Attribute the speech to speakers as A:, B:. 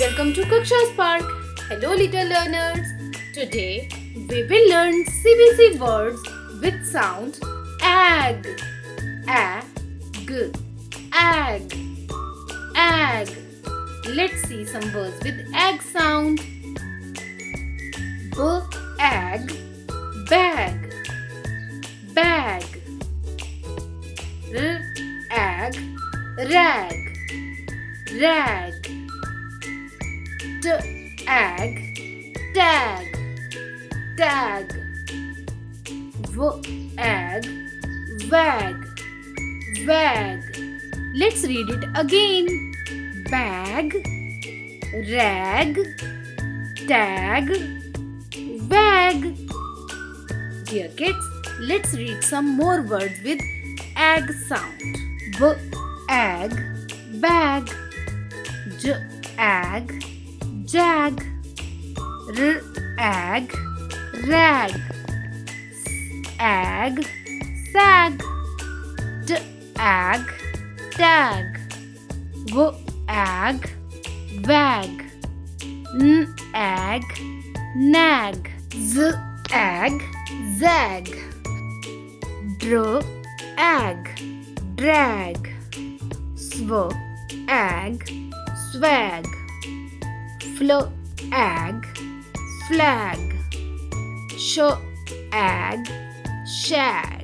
A: Welcome to KakshaSpark. Hello, little learners. Today we will learn CVC words with sound ag, ag, ag. Let's see some words with ag sound. Ag, bag, bag. Ag, rag, rag. Ag, tag, tag. Ag, wag, wag. Let's read it again. Bag, rag, tag, wag. Dear kids, let's read some more words with ag sound. Ag, bag. Ag, jag. Ag, rag. Ag, sag. Ag, tag. Ag, wag. Ag, nag. Ag, zag. Ag, drag. Ag, swag. Ag, flag. Ag, shag.